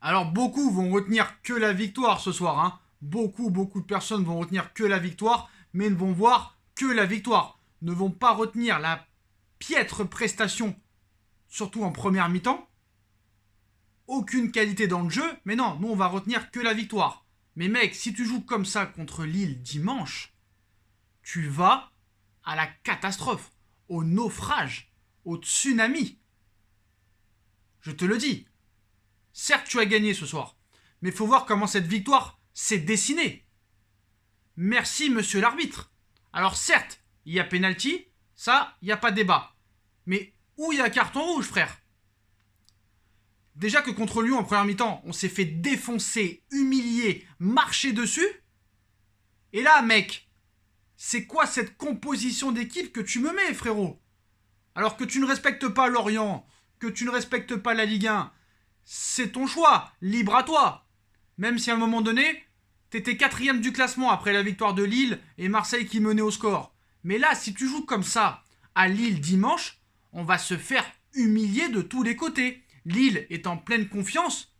Alors beaucoup vont retenir que la victoire ce soir. Hein. Beaucoup de personnes vont retenir que la victoire, mais ne vont voir que la victoire. Ne vont pas retenir la piètre prestation, surtout en première mi-temps. Aucune qualité dans le jeu, mais non, nous on va retenir que la victoire. Mais mec, si tu joues comme ça contre Lille dimanche, tu vas à la catastrophe, au naufrage, au tsunami. Je te le dis. Certes, tu as gagné ce soir, mais il faut voir comment cette victoire s'est dessinée. Merci, monsieur l'arbitre. Alors certes, il y a pénalty, ça, il n'y a pas de débat. Mais où il y a carton rouge, frère? Déjà que contre Lyon, en première mi-temps, on s'est fait défoncer, humilier, marcher dessus. Et là, mec, c'est quoi cette composition d'équipe que tu me mets, frérot? Alors que tu ne respectes pas Lorient, que tu ne respectes pas la Ligue 1, c'est ton choix, libre à toi. Même si à un moment donné, t'étais quatrième du classement après la victoire de Lille et Marseille qui menait au score. Mais là, si tu joues comme ça à Lille dimanche, on va se faire humilier de tous les côtés. Lille est en pleine confiance.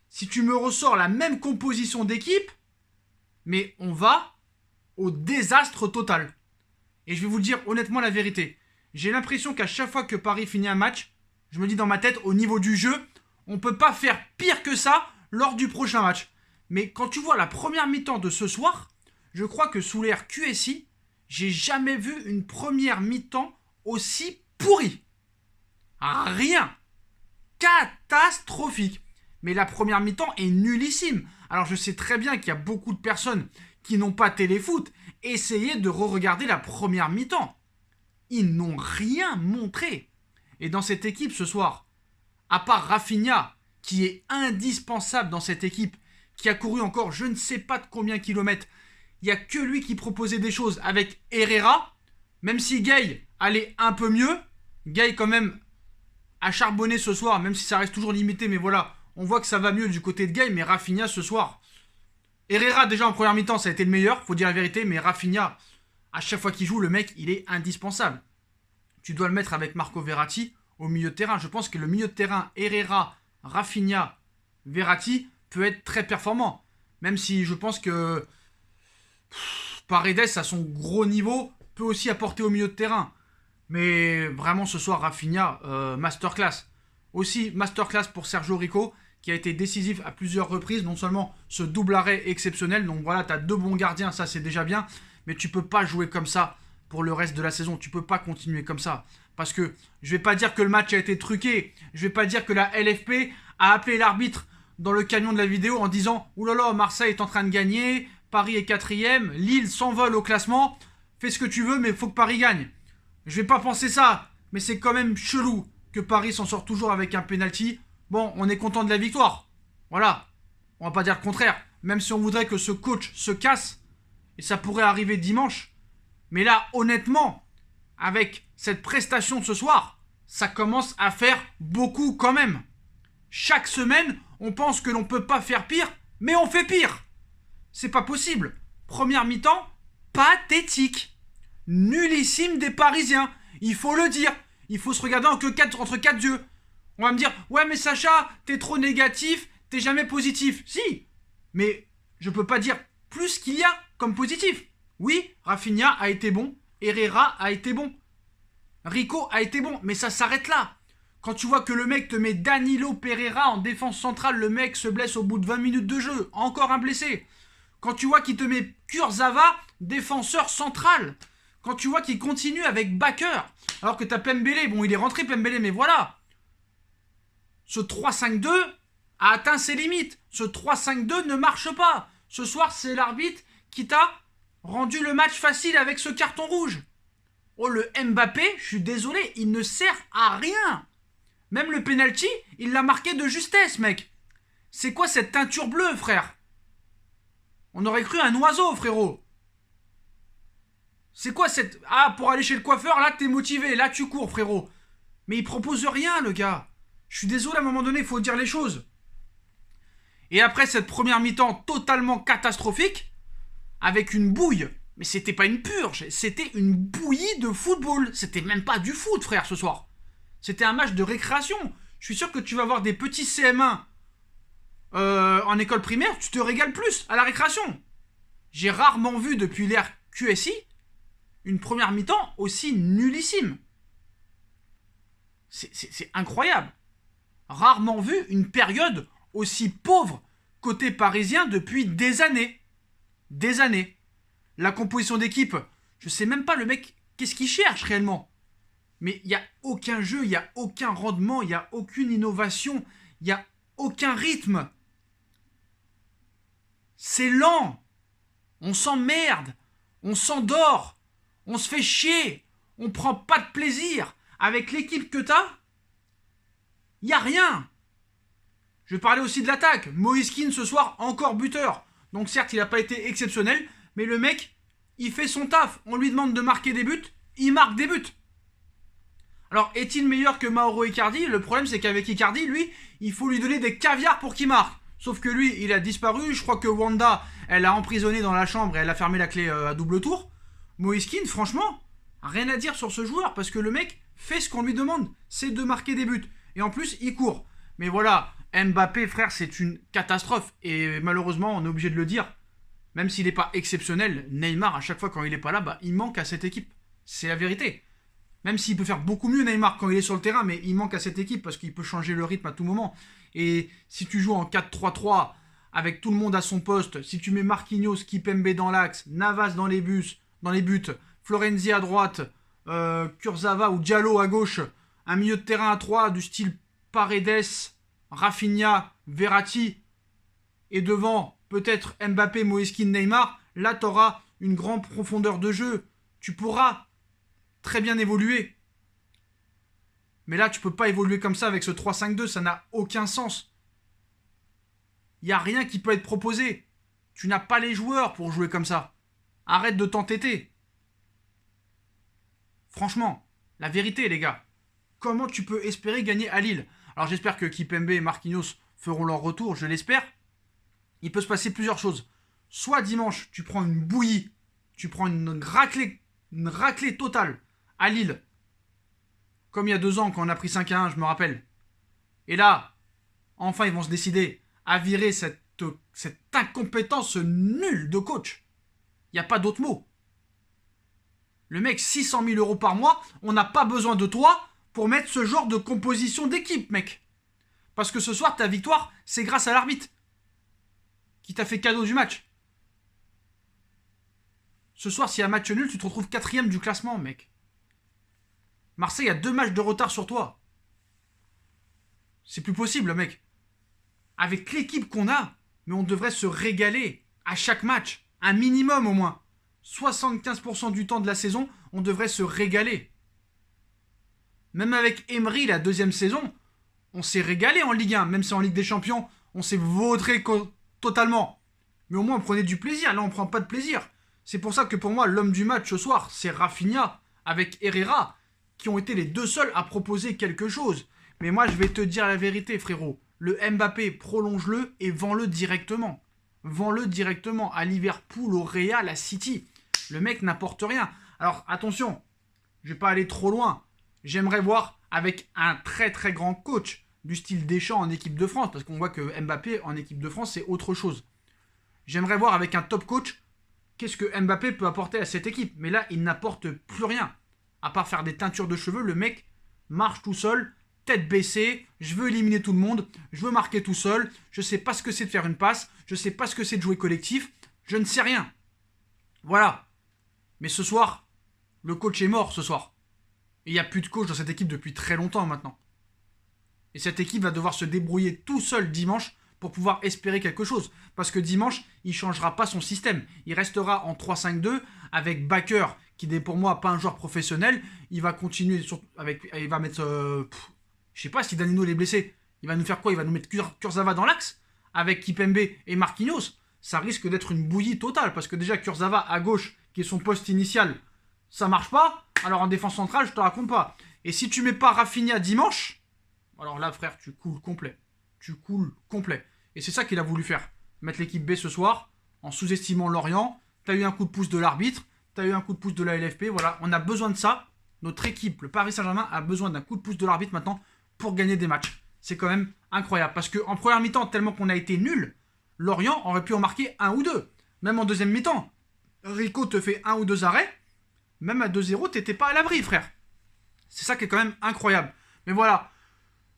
Si tu me ressors la même composition d'équipe, mais on va au désastre total. Et je vais vous dire honnêtement la vérité. J'ai l'impression qu'à chaque fois que Paris finit un match, je me dis dans ma tête, au niveau du jeu, on ne peut pas faire pire que ça lors du prochain match. Mais quand tu vois la première mi-temps de ce soir, je crois que sous l'ère QSI, j'ai jamais vu une première mi-temps aussi pourrie. Rien. Catastrophique. Mais la première mi-temps est nullissime. Alors je sais très bien qu'il y a beaucoup de personnes qui n'ont pas téléfoot. Essayez de re-regarder la première mi-temps. Ils n'ont rien montré. Et dans cette équipe ce soir, à part Rafinha, qui est indispensable dans cette équipe, qui a couru encore je ne sais pas de combien de kilomètres, il n'y a que lui qui proposait des choses avec Herrera, même si Gay allait un peu mieux. Gay quand même a charbonné ce soir, même si ça reste toujours limité, mais voilà, on voit que ça va mieux du côté de Gay, mais Rafinha ce soir. Herrera déjà en première mi-temps ça a été le meilleur, faut dire la vérité, mais Rafinha, à chaque fois qu'il joue, le mec il est indispensable. Tu dois le mettre avec Marco Verratti au milieu de terrain. Je pense que le milieu de terrain Herrera, Rafinha, Verratti peut être très performant. Même si je pense que Paredes à son gros niveau peut aussi apporter au milieu de terrain. Mais vraiment ce soir Rafinha, masterclass. Aussi masterclass pour Sergio Rico qui a été décisif à plusieurs reprises. Non seulement ce double arrêt exceptionnel, donc voilà, tu as deux bons gardiens, ça c'est déjà bien. Mais tu peux pas jouer comme ça pour le reste de la saison. Tu peux pas continuer comme ça. Parce que je vais pas dire que le match a été truqué. Je vais pas dire que la LFP a appelé l'arbitre dans le camion de la vidéo en disant « Ouh là là, Marseille est en train de gagner, Paris est quatrième, Lille s'envole au classement, fais ce que tu veux mais il faut que Paris gagne. » Je vais pas penser ça, mais c'est quand même chelou que Paris s'en sort toujours avec un penalty. Bon, on est content de la victoire. Voilà. On va pas dire le contraire. Même si on voudrait que ce coach se casse, et ça pourrait arriver dimanche. Mais là, honnêtement, avec cette prestation de ce soir, ça commence à faire beaucoup quand même. Chaque semaine, on pense que l'on peut pas faire pire, mais on fait pire. C'est pas possible. Première mi-temps, pathétique. Nullissime des Parisiens. Il faut le dire. Il faut se regarder entre quatre yeux. On va me dire, ouais mais Sacha, t'es trop négatif, t'es jamais positif. Si, mais je peux pas dire plus qu'il y a comme positif. Oui, Rafinha a été bon, Herrera a été bon, Rico a été bon, mais ça s'arrête là. Quand tu vois que le mec te met Danilo Pereira en défense centrale, le mec se blesse au bout de 20 minutes de jeu, encore un blessé. Quand tu vois qu'il te met Kurzawa, défenseur central. Quand tu vois qu'il continue avec Bakker, alors que t'as Pembele, bon il est rentré Pembele, mais voilà. Ce 3-5-2 a atteint ses limites. Ce 3-5-2 ne marche pas. Ce soir, c'est l'arbitre qui t'a rendu le match facile avec ce carton rouge. Oh, le Mbappé, je suis désolé, il ne sert à rien. Même le penalty, il l'a marqué de justesse, mec. C'est quoi cette teinture bleue, frère? On aurait cru un oiseau, frérot. C'est quoi cette... Ah, pour aller chez le coiffeur, là, t'es motivé. Là, tu cours, frérot. Mais il propose rien, le gars. Je suis désolé, à un moment donné, il faut dire les choses. Et après cette première mi-temps totalement catastrophique, avec une bouille, mais c'était pas une purge, c'était une bouillie de football. C'était même pas du foot, frère, ce soir. C'était un match de récréation. Je suis sûr que tu vas voir des petits CM1 en école primaire, tu te régales plus à la récréation. J'ai rarement vu depuis l'ère QSI une première mi-temps aussi nullissime. C'est incroyable. Rarement vu une période aussi pauvre côté parisien depuis des années. Des années. La composition d'équipe, je sais même pas le mec, qu'est-ce qu'il cherche réellement. Mais il n'y a aucun jeu, il n'y a aucun rendement, il n'y a aucune innovation, il n'y a aucun rythme. C'est lent. On s'emmerde. On s'endort. On se fait chier. On prend pas de plaisir. Avec l'équipe que t'as, il n'y a rien. Je parlais aussi de l'attaque. Moïse Kean ce soir, encore buteur. Donc certes, il n'a pas été exceptionnel, mais le mec, il fait son taf. On lui demande de marquer des buts, il marque des buts. Alors, est-il meilleur que Mauro Icardi? Le problème, c'est qu'avec Icardi, lui, il faut lui donner des caviars pour qu'il marque. Sauf que lui, il a disparu. Je crois que Wanda, elle l'a emprisonné dans la chambre et elle a fermé la clé à double tour. Moïse Kean, franchement, rien à dire sur ce joueur parce que le mec fait ce qu'on lui demande. C'est de marquer des buts. Et en plus, il court. Mais voilà, Mbappé, frère, c'est une catastrophe. Et malheureusement, on est obligé de le dire. Même s'il n'est pas exceptionnel, Neymar, à chaque fois quand il n'est pas là, bah, il manque à cette équipe. C'est la vérité. Même s'il peut faire beaucoup mieux Neymar quand il est sur le terrain, mais il manque à cette équipe parce qu'il peut changer le rythme à tout moment. Et si tu joues en 4-3-3 avec tout le monde à son poste, si tu mets Marquinhos, Kipembe dans l'axe, Navas dans les buts, Florenzi à droite, Kurzawa ou Diallo à gauche, un milieu de terrain à 3 du style Paredes, Rafinha, Verratti, et devant peut-être Mbappé, Moïse Kean, Neymar, là tu auras une grande profondeur de jeu. Tu pourras très bien évoluer. Mais là, tu peux pas évoluer comme ça avec ce 3-5-2, ça n'a aucun sens. Il n'y a rien qui peut être proposé. Tu n'as pas les joueurs pour jouer comme ça. Arrête de t'entêter. Franchement, la vérité, les gars. Comment tu peux espérer gagner à Lille? Alors j'espère que Kipembe et Marquinhos feront leur retour, je l'espère. Il peut se passer plusieurs choses. Soit dimanche, tu prends une bouillie, tu prends une raclée totale à Lille. Comme il y a 2 ans quand on a pris 5-1, je me rappelle. Et là, enfin ils vont se décider à virer cette incompétence nulle de coach. Il n'y a pas d'autre mot. Le mec, 600 000 € par mois, on n'a pas besoin de toi pour mettre ce genre de composition d'équipe, mec. Parce que ce soir, ta victoire, c'est grâce à l'arbitre qui t'a fait cadeau du match. Ce soir, s'il y a un match nul, tu te retrouves 4e du classement, mec. Marseille a 2 matchs de retard sur toi. C'est plus possible, mec. Avec l'équipe qu'on a, mais on devrait se régaler à chaque match. Un minimum au moins. 75% du temps de la saison, on devrait se régaler. Même avec Emery, la 2e saison, on s'est régalé en Ligue 1. Même si en Ligue des Champions, on s'est vautré totalement. Mais au moins, on prenait du plaisir. Là, on prend pas de plaisir. C'est pour ça que pour moi, l'homme du match ce soir, c'est Rafinha avec Herrera, qui ont été les 2 seuls à proposer quelque chose. Mais moi, je vais te dire la vérité, frérot. Le Mbappé, prolonge-le et vends-le directement. Vends-le directement à Liverpool, au Real, à City. Le mec n'apporte rien. Alors, attention, je vais pas aller trop loin. J'aimerais voir avec un très très grand coach du style Deschamps en équipe de France, parce qu'on voit que Mbappé en équipe de France, c'est autre chose. J'aimerais voir avec un top coach qu'est-ce que Mbappé peut apporter à cette équipe. Mais là, il n'apporte plus rien. À part faire des teintures de cheveux, le mec marche tout seul, tête baissée, je veux éliminer tout le monde, je veux marquer tout seul, je sais pas ce que c'est de faire une passe, je sais pas ce que c'est de jouer collectif, je ne sais rien. Voilà. Mais ce soir, le coach est mort ce soir. Et il n'y a plus de coach dans cette équipe depuis très longtemps maintenant. Et cette équipe va devoir se débrouiller tout seul dimanche pour pouvoir espérer quelque chose. Parce que dimanche, il ne changera pas son système. Il restera en 3-5-2 avec Bakker, qui n'est pour moi pas un joueur professionnel. Il va continuer il va mettre... je sais pas si Danilo est blessé. Il va nous faire quoi? Il va nous mettre Kurzawa dans l'axe avec Kipembe et Marquinhos. Ça risque d'être une bouillie totale. Parce que déjà, Kurzawa à gauche, qui est son poste initial, ça marche pas. Alors en défense centrale, je te raconte pas. Et si tu mets pas Rafinha dimanche, alors là, frère, tu coules complet. Tu coules complet. Et c'est ça qu'il a voulu faire. Mettre l'équipe B ce soir, en sous-estimant Lorient. T'as eu un coup de pouce de l'arbitre. T'as eu un coup de pouce de la LFP. Voilà, on a besoin de ça. Notre équipe, le Paris Saint-Germain, a besoin d'un coup de pouce de l'arbitre maintenant pour gagner des matchs. c'est quand même incroyable. Parce qu'en première mi-temps, tellement qu'on a été nul, Lorient aurait pu en marquer un ou deux. Même en deuxième mi-temps. Rico te fait un ou deux arrêts. Même à 2-0, t'étais pas à l'abri, frère. C'est ça qui est quand même incroyable. Mais voilà,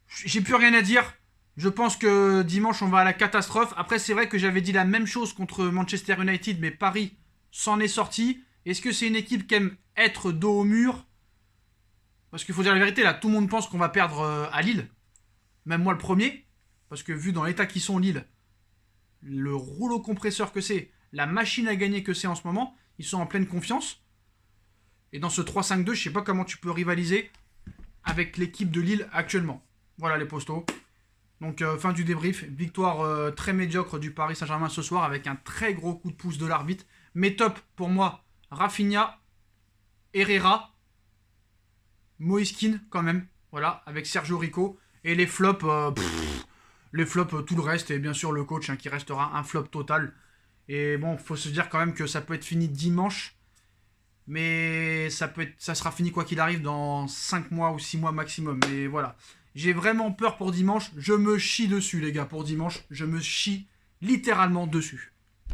j'ai plus rien à dire. Je pense que dimanche, on va à la catastrophe. Après, c'est vrai que j'avais dit la même chose contre Manchester United, mais Paris s'en est sorti. Est-ce que c'est une équipe qui aime être dos au mur? Parce qu'il faut dire la vérité, là, tout le monde pense qu'on va perdre à Lille. Même moi le premier. Parce que vu dans l'état qu'ils sont Lille, le rouleau compresseur que c'est, la machine à gagner que c'est en ce moment, ils sont en pleine confiance. Et dans ce 3-5-2, je sais pas comment tu peux rivaliser avec l'équipe de Lille actuellement. Voilà les postos. Donc fin du débrief, victoire très médiocre du Paris Saint-Germain ce soir avec un très gros coup de pouce de l'arbitre. Mais top pour moi, Rafinha, Herrera, Moiskin quand même, voilà, avec Sergio Rico. Et les flops, tout le reste, et bien sûr le coach qui restera un flop total. Et bon, faut se dire quand même que ça peut être fini dimanche. Mais ça sera fini quoi qu'il arrive dans 5 mois ou 6 mois maximum. Mais voilà. J'ai vraiment peur pour dimanche. Je me chie dessus, les gars, pour dimanche. Je me chie littéralement dessus.